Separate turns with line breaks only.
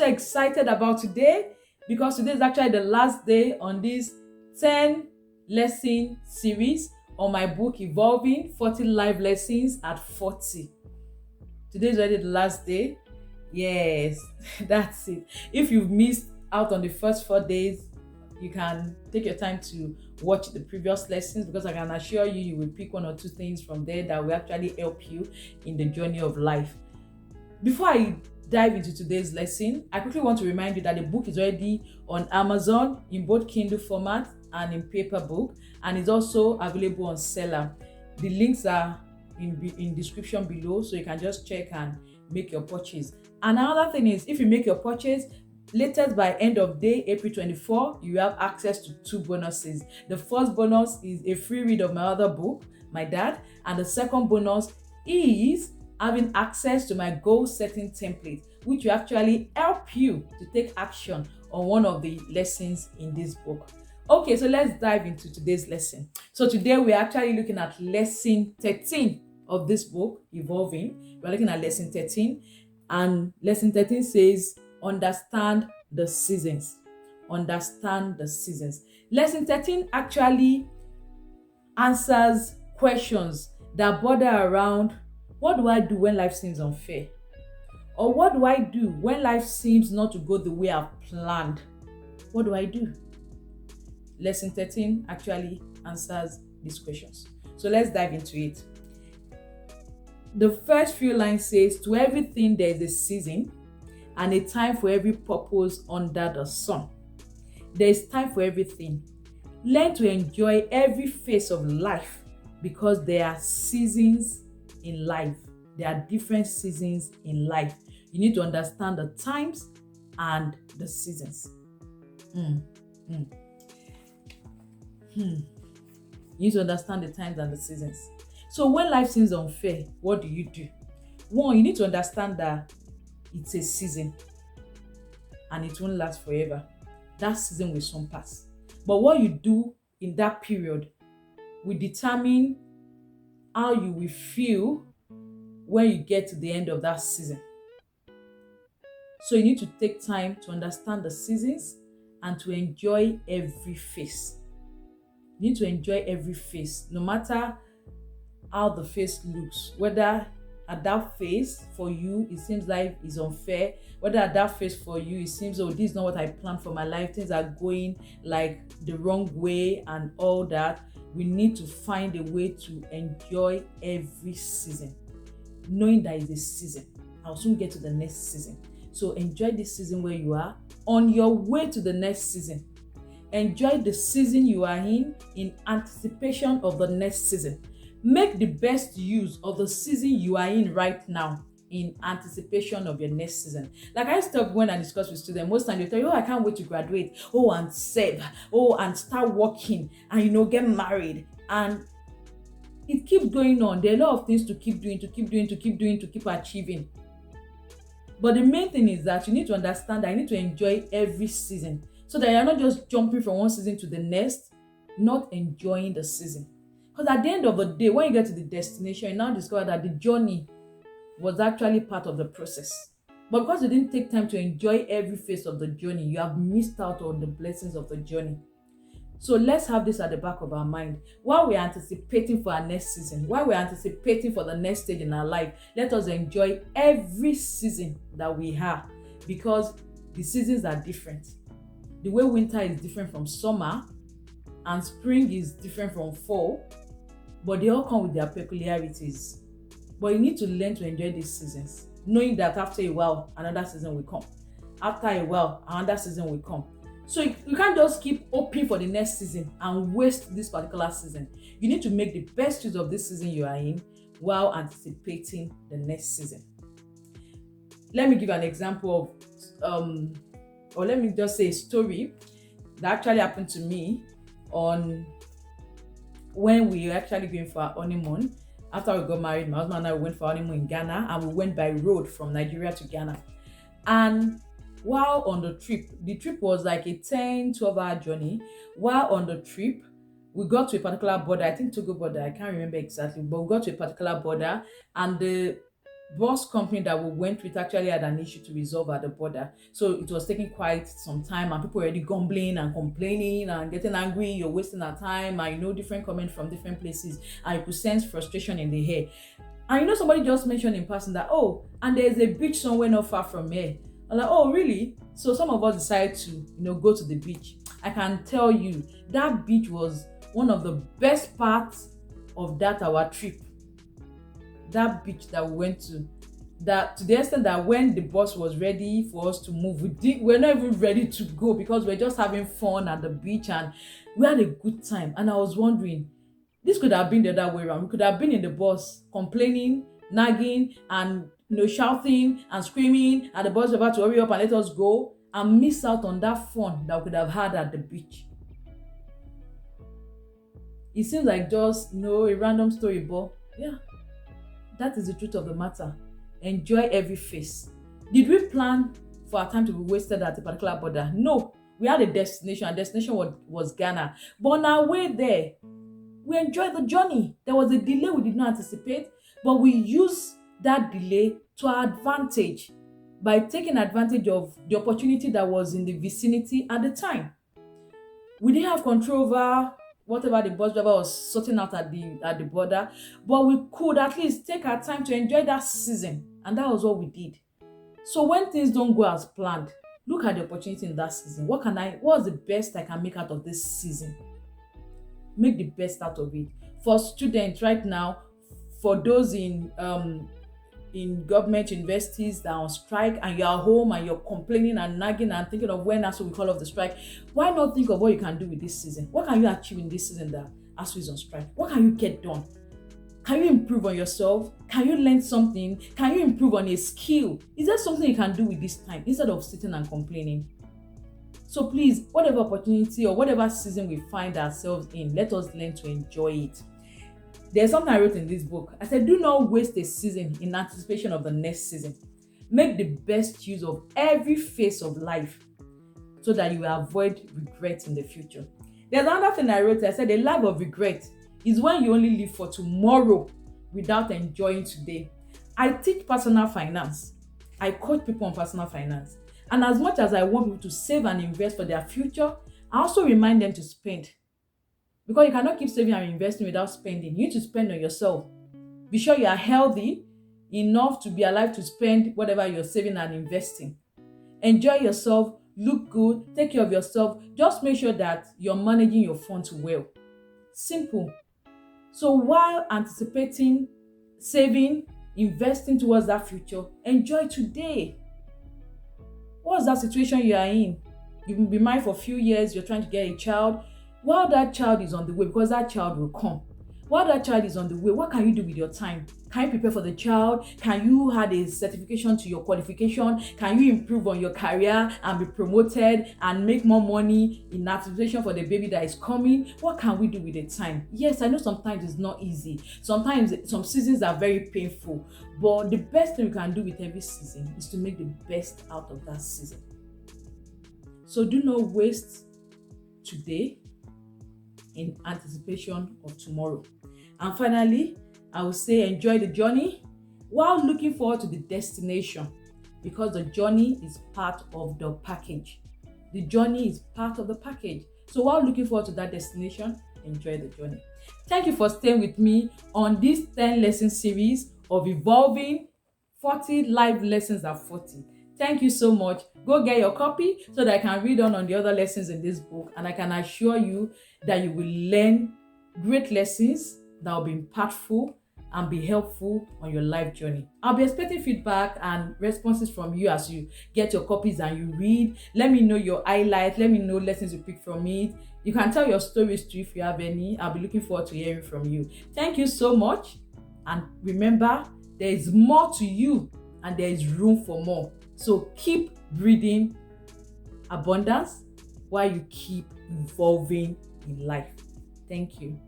so excited about today because today is actually the last day on this 10 lesson series on my book Evolving 40 Life Lessons at 40. Today is already the last day. Yes, that's it. If you've missed out on the first 4 days, you can take your time to watch the previous lessons, because I can assure you, you will pick one or two things from there that will actually help you in the journey of life. Before I dive into today's lesson, I quickly want to remind you that the book is already on Amazon in both Kindle format and in paper book, and is also available on Seller. The links are in description below, so you can just check and make your purchase. And another thing is, if you make your purchase latest by end of day April 24, you have access to 2 bonuses. The first bonus is a free read of my other book, My Dad, and the second bonus is having access to my goal setting template, which will actually help you to take action on one of the lessons in this book. Okay, so let's dive into today's lesson. So today we're actually looking at lesson 13 of this book, Evolving. We're looking at lesson 13, and lesson 13 says, understand the seasons. Understand the seasons. Lesson 13 actually answers questions that border around, what do I do when life seems unfair? Or what do I do when life seems not to go the way I've planned? What do I do? Lesson 13 actually answers these questions. So let's dive into it. The first few lines says, to everything there is a season and a time for every purpose under the sun. There is time for everything. Learn to enjoy every phase of life, because there are seasons in life. There are different seasons in life. You need to understand the times and the seasons. You need to understand the times and the seasons. So when life seems unfair, what do you do? One, you need to understand that it's a season and it won't last forever. That season will soon pass. But what you do in that period will determine how you will feel when you get to the end of that season. So you need to take time to understand the seasons and to enjoy every phase. You need to enjoy every phase, no matter how the phase looks. Whether at that phase for you it seems life is unfair, whether at that phase for you it seems, oh, this is not what I planned for my life, things are going like the wrong way and all that, we need to find a way to enjoy every season, knowing that it's a season. I'll soon get to the next season. So enjoy this season where you are, on your way to the next season. Enjoy the season you are in anticipation of the next season. Make the best use of the season you are in right now in anticipation of your next season. Like I stop when I discuss with students, most times they tell you, oh, I can't wait to graduate, oh, and save, oh, and start working, and get married. And it keeps going on. There are a lot of things to keep doing, to keep achieving. But the main thing is that you need to understand that you need to enjoy every season, so that you're not just jumping from one season to the next, not enjoying the season. Because at the end of the day, when you get to the destination, you now discover that the journey was actually part of the process. But because you didn't take time to enjoy every phase of the journey, you have missed out on the blessings of the journey. So let's have this at the back of our mind. While we're anticipating for our next season, while we're anticipating for the next stage in our life, let us enjoy every season that we have, because the seasons are different. The way winter is different from summer and spring is different from fall, but they all come with their peculiarities. But you need to learn to enjoy these seasons, knowing that after a while, another season will come. After a while, another season will come. So you can't just keep hoping for the next season and waste this particular season. You need to make the best use of this season you are in while anticipating the next season. Let me give an example of, or let me just say a story that actually happened to me on when we were actually going for our honeymoon. After we got married, my husband and I went for honeymoon in Ghana, and we went by road from Nigeria to Ghana. And while on the trip was like a 10-12 hour journey. While on the trip, we got to a particular border, I think Togo border, I can't remember exactly, but we got to a particular border, and the bus company that we went with actually had an issue to resolve at the border. So it was taking quite some time, and people were already grumbling and complaining and getting angry. You're wasting our time, and different comments from different places, and you could sense frustration in the air. And somebody just mentioned in passing that, oh, and there's a beach somewhere not far from here. I'm like, oh, really? So some of us decided to, go to the beach. I can tell you that beach was one of the best parts of our trip. That beach that we went to the extent that when the bus was ready for us to move, we're not even ready to go because we're just having fun at the beach and we had a good time. And I was wondering, this could have been the other way around. We could have been in the bus complaining, nagging, and shouting and screaming at the bus driver to hurry up and let us go, and miss out on that fun that we could have had at the beach. It seems like just a random story, but yeah, that is the truth of the matter. Enjoy every phase. Did we plan for our time to be wasted at a particular border? No. We had a destination. Our destination was Ghana. But on our way there, we enjoyed the journey. There was a delay we did not anticipate, but we used that delay to our advantage by taking advantage of the opportunity that was in the vicinity at the time. We didn't have control over whatever the bus driver was sorting out at the border, but we could at least take our time to enjoy that season, and that was what we did. So when things don't go as planned, look at the opportunity in that season. What's the best I can make out of this season? Make the best out of it. For students right now, for those in government universities that are on strike, and you're at home and you're complaining and nagging and thinking of when ASUU will call off the strike, why not think of what you can do with this season? What can you achieve in this season that ASUU is on strike? What can you get done? Can you improve on yourself? Can you learn something? Can you improve on a skill? Is there something you can do with this time instead of sitting and complaining? So please, whatever opportunity or whatever season we find ourselves in, let us learn to enjoy it. There's something I wrote in this book. I said, do not waste a season in anticipation of the next season. Make the best use of every phase of life so that you will avoid regret in the future. There's another thing I wrote. I said, a life of regret is when you only live for tomorrow without enjoying today. I teach personal finance. I coach people on personal finance. And as much as I want people to save and invest for their future, I also remind them to spend. Because you cannot keep saving and investing without spending. You need to spend on yourself. Be sure you are healthy enough to be alive to spend whatever you're saving and investing. Enjoy yourself, look good, take care of yourself. Just make sure that you're managing your funds well. Simple. So while anticipating, saving, investing towards that future, enjoy today. What's that situation you are in? You've been married for a few years, you're trying to get a child. While that child is on the way, because that child will come. While that child is on the way, what can you do with your time? Can you prepare for the child? Can you add a certification to your qualification? Can you improve on your career and be promoted and make more money in anticipation for the baby that is coming? What can we do with the time? Yes, I know sometimes it's not easy. Sometimes some seasons are very painful. But the best thing you can do with every season is to make the best out of that season. So do not waste today in anticipation of tomorrow. And finally, I will say enjoy the journey while looking forward to the destination, because the journey is part of the package. The journey is part of the package. So while looking forward to that destination, enjoy the journey. Thank you for staying with me on this 10 lesson series of evolving 40 life lessons at 40. Thank you so much. Go get your copy so that I can read on the other lessons in this book, and I can assure you that you will learn great lessons that will be impactful and be helpful on your life journey. I'll be expecting feedback and responses from you as you get your copies and you read. Let me know your highlights. Let me know lessons you pick from it. You can tell your stories too if you have any. I'll be looking forward to hearing from you. Thank you so much. And remember, there is more to you and there is room for more. So keep breathing abundance while you keep evolving in life. Thank you.